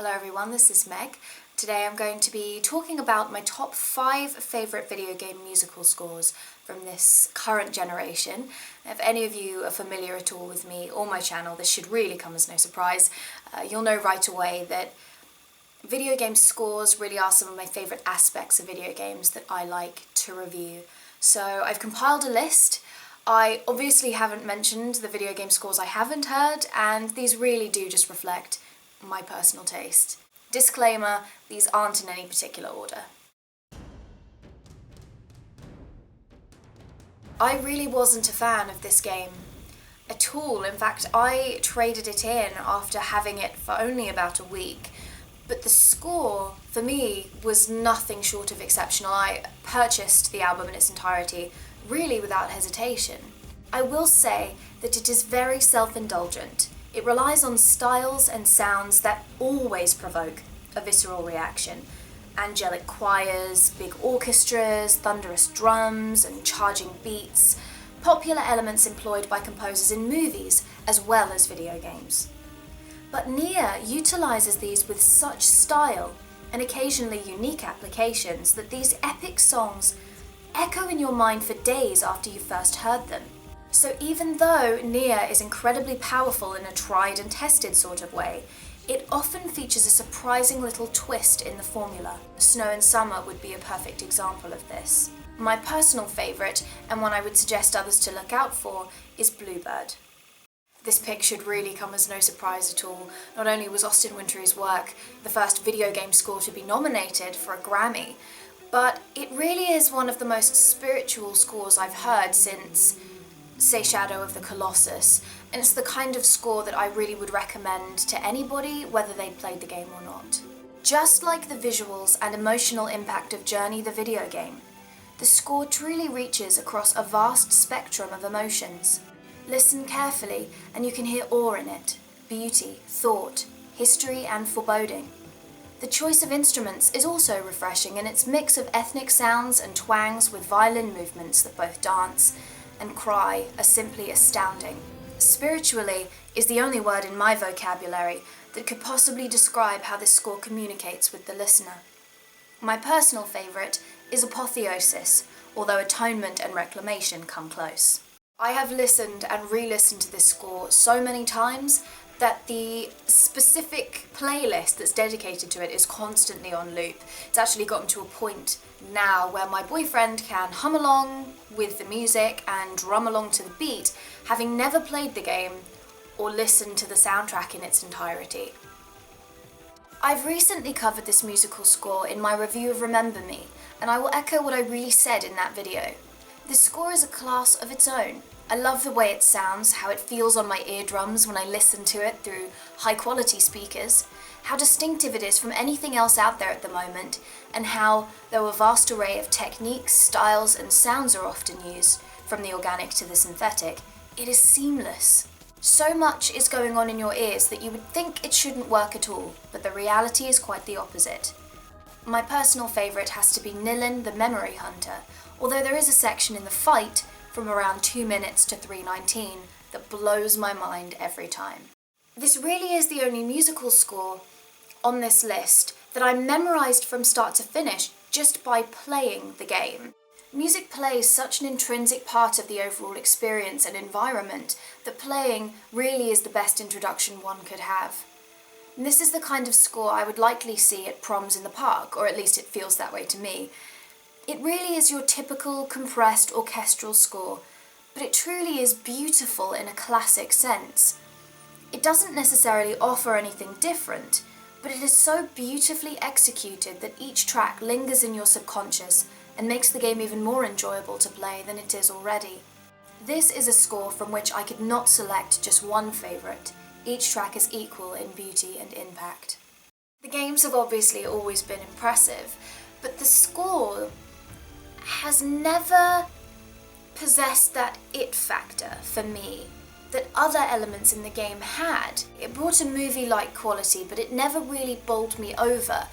Hello everyone, this is Meg. Today I'm going to be talking about my top 5 favourite video game musical scores from this current generation. If any of you are familiar at all with me or my channel, this should really come as no surprise. You'll know right away that video game scores really are some of my favourite aspects of video games that I like to review. So I've compiled a list. I obviously haven't mentioned the video game scores I haven't heard, and these really do just reflect my personal taste. Disclaimer, these aren't in any particular order. I really wasn't a fan of this game at all. In fact, I traded it in after having it for only about a week. But the score, for me, was nothing short of exceptional. I purchased the album in its entirety, really without hesitation. I will say that it is very self-indulgent. It relies on styles and sounds that always provoke a visceral reaction. Angelic choirs, big orchestras, thunderous drums, and charging beats. Popular elements employed by composers in movies as well as video games. But Nier utilises these with such style and occasionally unique applications that these epic songs echo in your mind for days after you first heard them. So even though Nier is incredibly powerful in a tried and tested sort of way, it often features a surprising little twist in the formula. Snow and Summer would be a perfect example of this. My personal favourite, and one I would suggest others to look out for, is Bluebird. This pick should really come as no surprise at all. Not only was Austin Wintory's work the first video game score to be nominated for a Grammy, but it really is one of the most spiritual scores I've heard since, say, Shadow of the Colossus, and it's the kind of score that I really would recommend to anybody, whether they played the game or not. Just like the visuals and emotional impact of Journey the video game, the score truly reaches across a vast spectrum of emotions. Listen carefully and you can hear awe in it, beauty, thought, history and foreboding. The choice of instruments is also refreshing in its mix of ethnic sounds and twangs with violin movements that both dance and cry are simply astounding. Spiritually is the only word in my vocabulary that could possibly describe how this score communicates with the listener. My personal favourite is Apotheosis, although Atonement and Reclamation come close. I have listened and re-listened to this score so many times that the specific playlist that's dedicated to it is constantly on loop. It's actually gotten to a point now where my boyfriend can hum along with the music and drum along to the beat, having never played the game or listened to the soundtrack in its entirety. I've recently covered this musical score in my review of Remember Me, and I will echo what I really said in that video. This score is a class of its own. I love the way it sounds, how it feels on my eardrums when I listen to it through high-quality speakers, how distinctive it is from anything else out there at the moment, and how, though a vast array of techniques, styles, and sounds are often used, from the organic to the synthetic, it is seamless. So much is going on in your ears that you would think it shouldn't work at all, but the reality is quite the opposite. My personal favourite has to be Nilin the Memory Hunter, although there is a section in the fight from around 2 minutes to 3:19 that blows my mind every time. This really is the only musical score on this list that I memorised from start to finish just by playing the game. Music plays such an intrinsic part of the overall experience and environment that playing really is the best introduction one could have. And this is the kind of score I would likely see at proms in the park, or at least it feels that way to me. It really is your typical compressed orchestral score, but it truly is beautiful in a classic sense. It doesn't necessarily offer anything different, but it is so beautifully executed that each track lingers in your subconscious and makes the game even more enjoyable to play than it is already. This is a score from which I could not select just one favourite. Each track is equal in beauty and impact. The games have obviously always been impressive, but the score has never possessed that it factor for me that other elements in the game had. It brought a movie-like quality, but it never really bowled me over.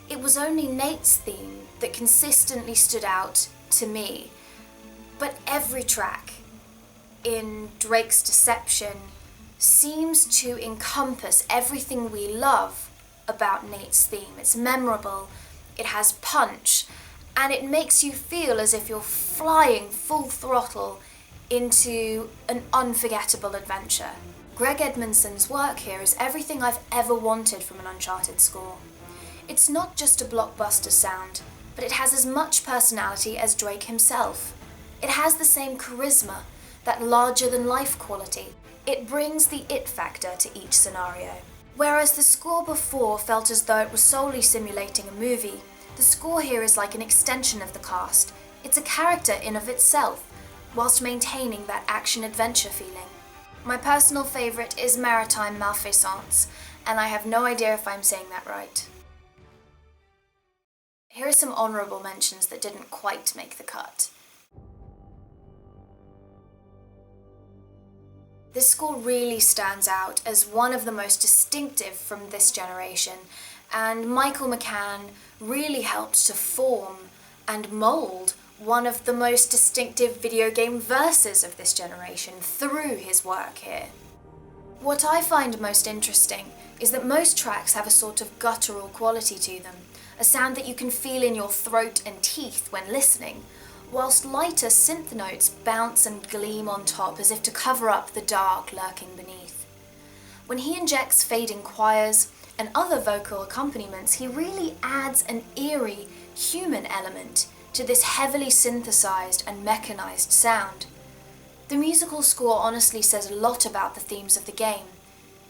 It was only Nate's theme that consistently stood out to me, but every track in Drake's Deception seems to encompass everything we love about Nate's theme. It's memorable, it has punch, and it makes you feel as if you're flying full throttle into an unforgettable adventure. Greg Edmonson's work here is everything I've ever wanted from an Uncharted score. It's not just a blockbuster sound, but it has as much personality as Drake himself. It has the same charisma, that larger-than-life quality. It brings the it factor to each scenario. Whereas the score before felt as though it was solely simulating a movie, the score here is like an extension of the cast. It's a character in of itself, whilst maintaining that action-adventure feeling. My personal favourite is Maritime Malfaisance, and I have no idea if I'm saying that right. Here are some honourable mentions that didn't quite make the cut. This score really stands out as one of the most distinctive from this generation, and Michael McCann really helped to form and mould one of the most distinctive video game verses of this generation through his work here. What I find most interesting is that most tracks have a sort of guttural quality to them, a sound that you can feel in your throat and teeth when listening, whilst lighter synth notes bounce and gleam on top as if to cover up the dark lurking beneath. When he injects fading choirs and other vocal accompaniments, he really adds an eerie, human element to this heavily synthesized and mechanized sound. The musical score honestly says a lot about the themes of the game.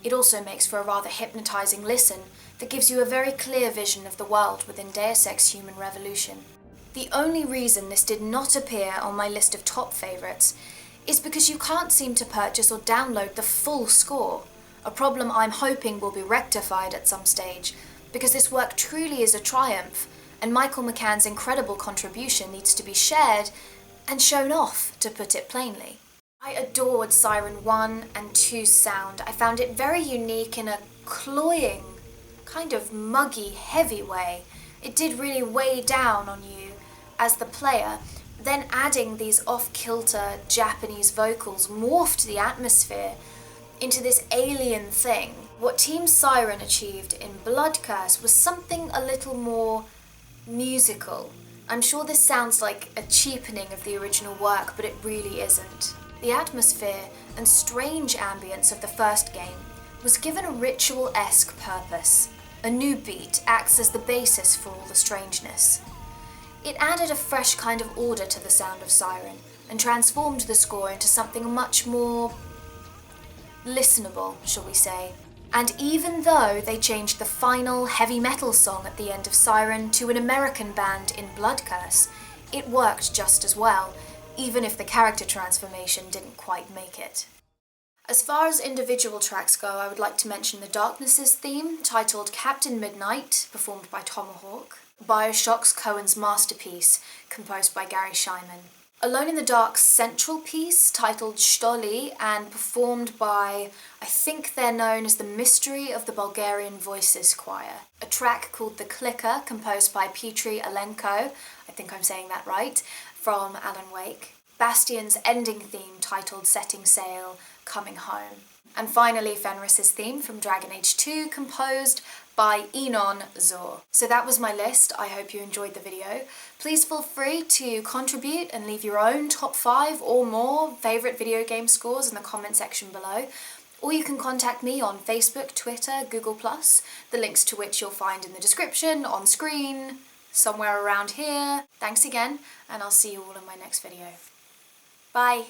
It also makes for a rather hypnotizing listen that gives you a very clear vision of the world within Deus Ex Human Revolution. The only reason this did not appear on my list of top favourites is because you can't seem to purchase or download the full score, a problem I'm hoping will be rectified at some stage, because this work truly is a triumph, and Michael McCann's incredible contribution needs to be shared and shown off, to put it plainly. I adored Siren 1 and 2's sound. I found it very unique in a cloying, kind of muggy, heavy way. It did really weigh down on you as the player. Then adding these off-kilter Japanese vocals morphed the atmosphere into this alien thing. What Team Siren achieved in Blood Curse was something a little more musical. I'm sure this sounds like a cheapening of the original work, but it really isn't. The atmosphere and strange ambience of the first game was given a ritual-esque purpose. A new beat acts as the basis for all the strangeness. It added a fresh kind of order to the sound of Siren and transformed the score into something much more listenable, shall we say. And even though they changed the final heavy metal song at the end of Siren to an American band in Blood Curse, it worked just as well, even if the character transformation didn't quite make it. As far as individual tracks go, I would like to mention the Darkness's theme, titled Captain Midnight, performed by Tomahawk, Bioshock's Cohen's Masterpiece, composed by Schyman, Alone in the Dark's central piece, titled Shto, and performed by, I think they're known as the Mystery of the Bulgarian Voices Choir, a track called The Clicker, composed by Petri Alenko, I think I'm saying that right, from Alan Wake, Bastion's ending theme titled Setting Sail, Coming Home, and finally Fenris's theme from Dragon Age 2, composed by Enon Zor. So that was my list. I hope you enjoyed the video. Please feel free to contribute and leave your own top 5 or more favourite video game scores in the comment section below. Or you can contact me on Facebook, Twitter, Google+, the links to which you'll find in the description, on screen, somewhere around here. Thanks again, and I'll see you all in my next video. Bye!